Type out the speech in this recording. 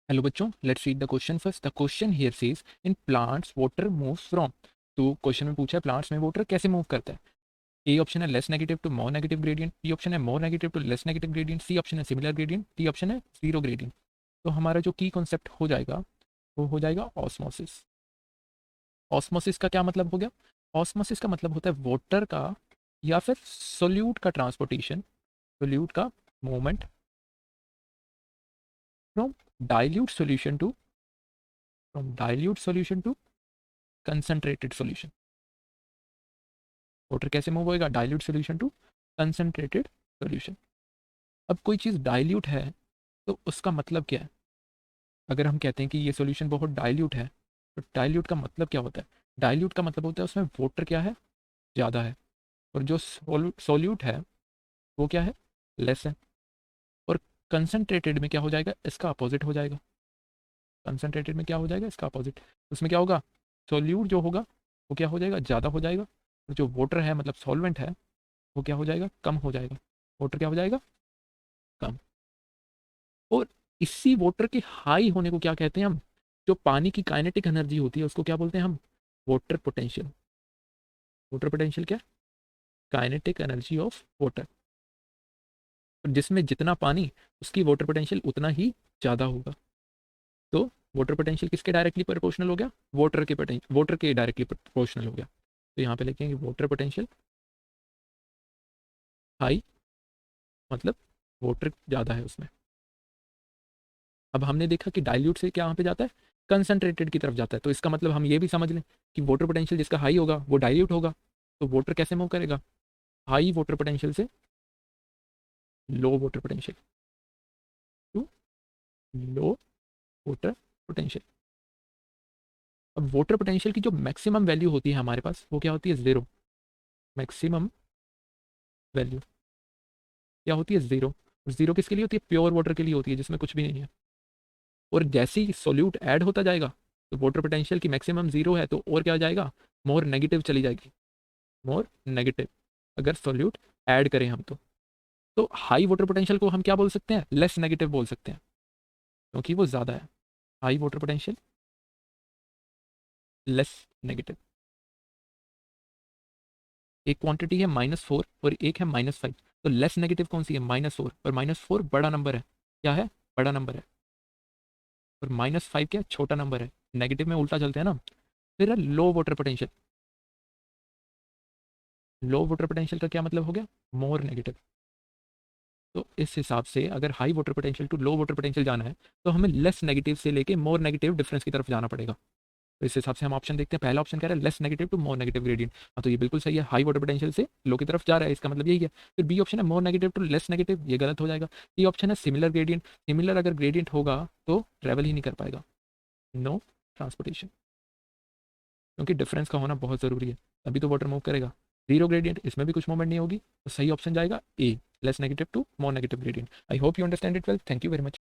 Hello बच्चों, let's read the question first. The question here says in plants water moves from. तो question में पूछा है plants में वाटर कैसे मूव करता है। ए ऑप्शन है less negative to more negative gradient, B option है more negative to less negative gradient, C option है सिमिलर ग्रेडियंट, डी ऑप्शन है जीरो ग्रेडियंट। तो हमारा जो की कॉन्सेप्ट हो जाएगा वो हो जाएगा ऑस्मोसिस। ऑस्मोसिस का क्या मतलब हो गया? ऑस्मोसिस का मतलब होता है वाटर का या फिर सोल्यूट का ट्रांसपोर्टेशन, सोल्यूट का movement from dilute solution to concentrated solution. Water कैसे मूव होएगा? Dilute solution to concentrated solution. अब कोई चीज़ डाइल्यूट है तो उसका मतलब क्या है? अगर हम कहते हैं कि ये सॉल्यूशन बहुत डाइल्यूट है तो डाइल्यूट का मतलब क्या होता है? डाइल्यूट का मतलब होता है उसमें वाटर क्या है, ज़्यादा है, और जो सोल्यूट है वो क्या है, लेस है। और कंसंट्रेटेड में क्या हो जाएगा? इसका अपोजिट हो जाएगा। कंसंट्रेटेड में क्या हो जाएगा? इसका अपोजिट। उसमें क्या होगा? सोल्यूट जो होगा वो क्या हो जाएगा? ज़्यादा हो जाएगा, और जो वाटर है मतलब सॉल्वेंट है वो क्या हो जाएगा? कम हो जाएगा। वाटर क्या हो जाएगा? कम। और इसी वाटर के हाई होने को क्या कहते हैं हम? जो पानी की काइनेटिक एनर्जी होती है उसको क्या बोलते हैं हम? Water potential. वाटर पोटेंशियल क्या? Kinetic energy of water. जिसमें जितना पानी उसकी वाटर पोटेंशियल उतना ही ज़्यादा होगा। तो वाटर पोटेंशियल किसके डायरेक्टली प्रोपोर्शनल हो गया? वाटर के डायरेक्टली प्रोपोर्शनल हो गया। तो यहाँ पे लिखेंगे वाटर पोटेंशियल हाई, मतलब वाटर ज़्यादा है उसमें। अब हमने देखा कि डाइल्यूट से क्या यहाँ पे जाता है? कंसंट्रेटेड की तरफ जाता है। तो इसका मतलब हम ये भी समझ लें कि वाटर पोटेंशियल जिसका हाई होगा वो डाइल्यूट होगा। तो वाटर कैसे मूव करेगा? हाई वाटर पोटेंशियल से low water potential to low water potential. अब वाटर पोटेंशियल की जो मैक्सिमम वैल्यू होती है हमारे पास वो क्या होती है? ज़ीरो। मैक्सिमम वैल्यू क्या होती है? ज़ीरो। ज़ीरो किसके लिए होती है? प्योर वाटर के लिए होती है जिसमें कुछ भी नहीं है। और जैसे ही सोल्यूट ऐड होता जाएगा तो वाटर पोटेंशियल की मैक्सिमम ज़ीरो है तो और क्या हो जाएगा? मोर नेगेटिव चली जाएगी। मोर नेगेटिव अगर सोल्यूट ऐड करें हम तो हाई वाटर पोटेंशियल को हम क्या बोल सकते हैं? लेस नेगेटिव बोल सकते हैं, क्योंकि वो ज़्यादा है। High water potential less negative. एक क्वांटिटी है -4 और एक है -5, तो लेस नेगेटिव कौन सी है? -4। और -4 बड़ा नंबर है। क्या है? बड़ा नंबर है। और -5 क्या? छोटा नंबर है। नेगेटिव में उल्टा चलते हैं ना। फिर है low water potential. Low water potential का क्या मतलब हो गया? More negative. तो इस हिसाब से अगर high water potential to low water potential जाना है तो हमें लेस नेगेटिव से लेके मोर नेगेटिव डिफरेंस की तरफ जाना पड़ेगा। तो इस हिसाब से हम ऑप्शन देखते हैं। पहला ऑप्शन कह रहा है less negative to more negative gradient. हाँ, तो ये बिल्कुल सही है। हाई वाटर पोटेंशियल से लो की तरफ जा रहा है, इसका मतलब यही है। फिर बी ऑप्शन है more negative to less negative, ये गलत हो जाएगा। सी ऑप्शन है सिमिलर ग्रेडियंट। सिमिलर अगर ग्रेडियंट होगा तो ट्रेवल ही नहीं कर पाएगा, नो ट्रांसपोर्टेशन, क्योंकि डिफरेंस का होना बहुत ज़रूरी है, तभी तो वाटर मूव करेगा। जीरो ग्रेडियंट, इसमें भी कुछ मूवमेंट नहीं होगी, तो सही ऑप्शन जाएगा A, less negative to more negative gradient. I hope you understand it well. Thank you very much.